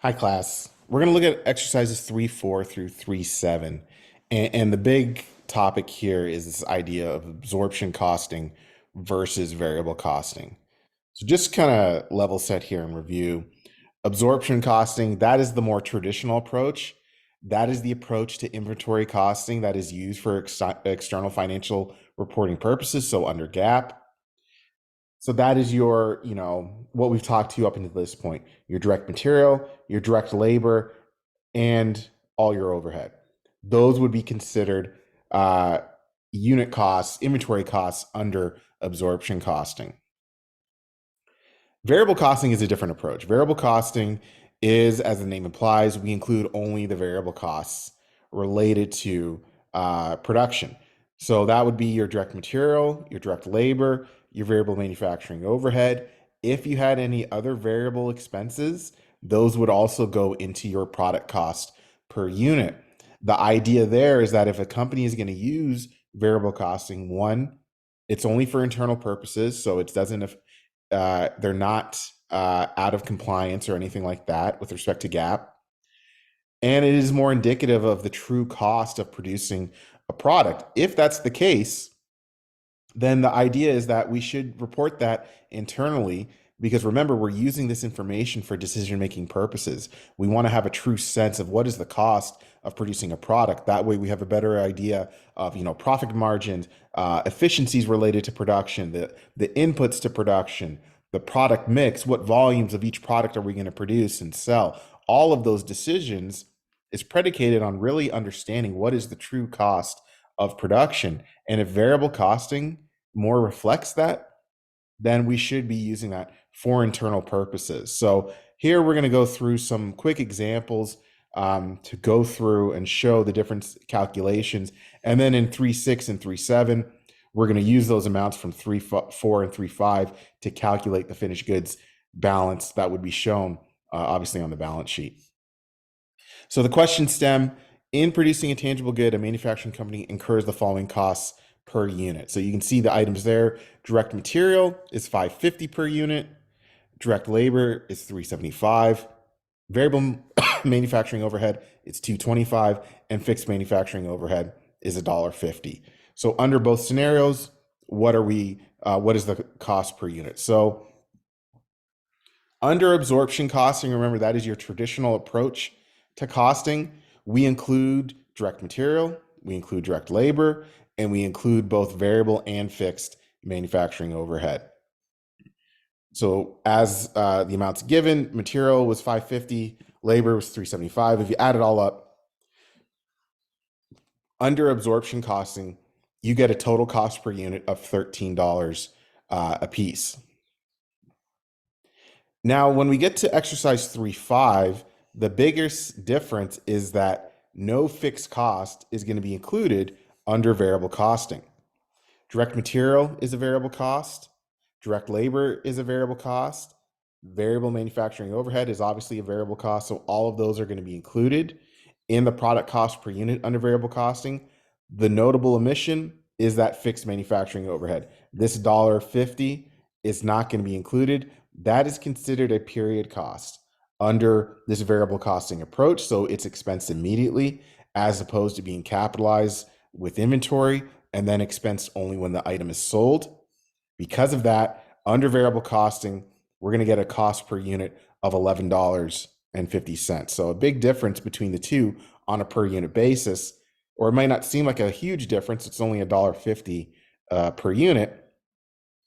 Hi, class. We're going to look at exercises 3.4 through 3.7. And the big topic here is this idea of absorption costing versus variable costing. So just kind of level set here and review. Absorption costing, that is the more traditional approach. That is the approach to inventory costing that is used for external financial reporting purposes, so under GAAP. So that is your, what we've talked to you up until this point, your direct material, your direct labor, and all your overhead. Those would be considered unit costs, inventory costs under absorption costing. Variable costing is a different approach. Variable costing is, as the name implies, we include only the variable costs related to production. So that would be your direct material, your direct labor, your variable manufacturing overhead. If you had any other variable expenses, those would also go into your product cost per unit. The idea there is that if a company is going to use variable costing, one, it's only for internal purposes, so it doesn't, they're not out of compliance or anything like that with respect to GAAP. And it is more indicative of the true cost of producing a product. If that's the case, then the idea is that we should report that internally, because remember, we're using this information for decision-making purposes. We want to have a true sense of what is the cost of producing a product. That way we have a better idea of, profit margins, efficiencies related to production, the inputs to production, the product mix, what volumes of each product are we going to produce and sell. All of those decisions is predicated on really understanding what is the true cost of production. And if variable costing more reflects that, then we should be using that for internal purposes. So here we're going to go through some quick examples to go through and show the different calculations. And then in 3.6 and 3.7, we're going to use those amounts from 3.4 and 3.5 to calculate the finished goods balance that would be shown, obviously, on the balance sheet. So the question stem, in producing a tangible good, a manufacturing company incurs the following costs per unit. So you can see the items there. Direct material is $550 per unit. Direct labor is $375. Variable manufacturing overhead is $225, and fixed manufacturing overhead is $1.50. So under both scenarios, what is the cost per unit? So under absorption costing, remember that is your traditional approach to costing. We include direct material, we include direct labor, and we include both variable and fixed manufacturing overhead. So as the amounts given, material was $550, labor was $375. If you add it all up, under absorption costing, you get a total cost per unit of $13 a piece. Now, when we get to exercise 3.5, the biggest difference is that no fixed cost is going to be included under variable costing. Direct material is a variable cost. Direct labor is a variable cost. Variable manufacturing overhead is obviously a variable cost. So all of those are going to be included in the product cost per unit under variable costing. The notable omission is that fixed manufacturing overhead. This $1.50 is not going to be included. That is considered a period cost under this variable costing approach. So it's expensed immediately as opposed to being capitalized with inventory and then expensed only when the item is sold. Because of that, under variable costing, we're going to get a cost per unit of $11.50. So a big difference between the two on a per unit basis, or it might not seem like a huge difference. It's only $1.50 per unit.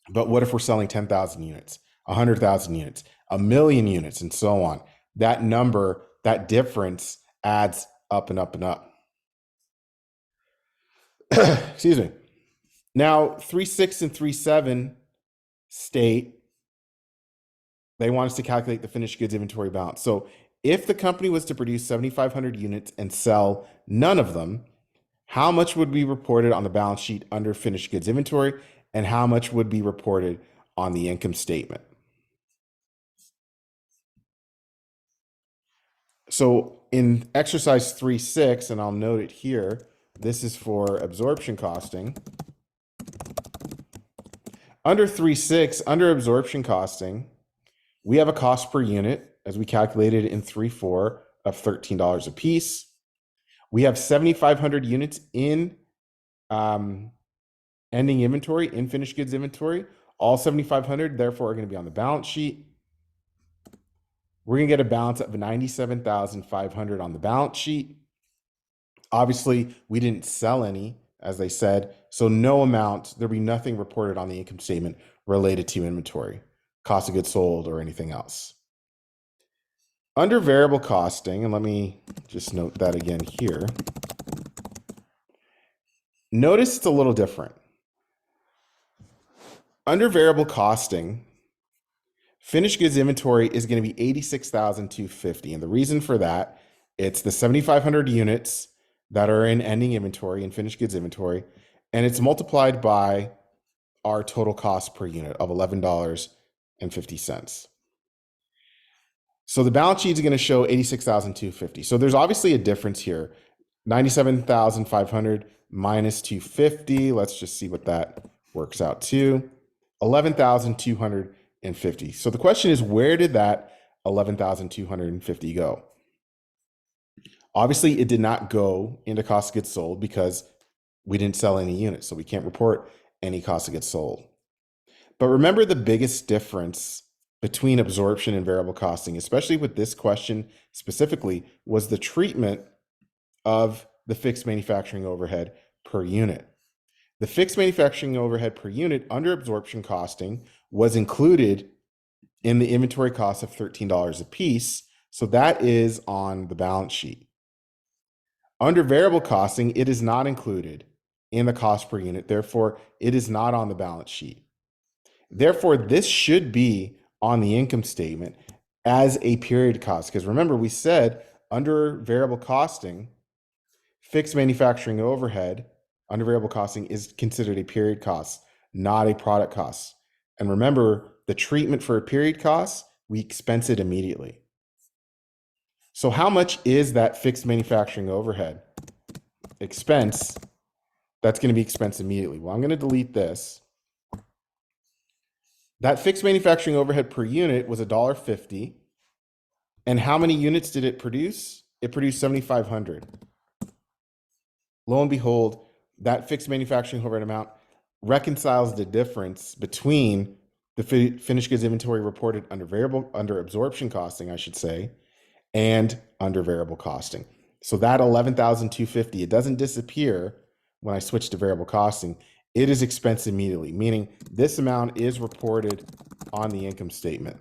But what if we're selling 10,000 units, 100,000 units, 1,000,000 units, and so on? That number, that difference adds up and up and up. Excuse me. Now, 3.6 and 3.7 state they want us to calculate the finished goods inventory balance. So if the company was to produce 7,500 units and sell none of them, how much would be reported on the balance sheet under finished goods inventory, and how much would be reported on the income statement? So in exercise 3.6, and I'll note it here, this is for absorption costing. Under 3.6, under absorption costing, we have a cost per unit as we calculated in 3-4 of $13 a piece. We have 7,500 units in ending inventory, in finished goods inventory. All 7,500, therefore, are going to be on the balance sheet. We're going to get a balance of 97,500 on the balance sheet. Obviously, we didn't sell any, as they said, so no amount, there'll be nothing reported on the income statement related to inventory, cost of goods sold, or anything else. Under variable costing, and let me just note that again here, notice it's a little different. Under variable costing, finished goods inventory is going to be 86,250. And the reason for that, it's the 7,500 units that are in ending inventory and finished goods inventory, and it's multiplied by our total cost per unit of $11.50. So the balance sheet is going to show 86,250. So there's obviously a difference here. 97,500 minus 250. Let's just see what that works out to. 11,250. So the question is, where did that 11,250 go? Obviously, it did not go into cost of goods sold because we didn't sell any units, so we can't report any cost of goods sold. But remember, the biggest difference between absorption and variable costing, especially with this question specifically, was the treatment of the fixed manufacturing overhead per unit. The fixed manufacturing overhead per unit under absorption costing was included in the inventory cost of $13 a piece, so that is on the balance sheet. Under variable costing, it is not included in the cost per unit, therefore it is not on the balance sheet. Therefore, this should be on the income statement as a period cost, because remember, we said under variable costing, fixed manufacturing overhead under variable costing is considered a period cost, not a product cost. And remember, the treatment for a period cost, we expense it immediately. So how much is that fixed manufacturing overhead expense that's going to be expensed immediately? Well, I'm going to delete this. That fixed manufacturing overhead per unit was $1.50. And how many units did it produce? It produced 7,500. Lo and behold, that fixed manufacturing overhead amount reconciles the difference between the finished goods inventory reported under absorption costing, I should say, and under variable costing. So that 11,250, it doesn't disappear when I switch to variable costing. It is expensed immediately, meaning this amount is reported on the income statement.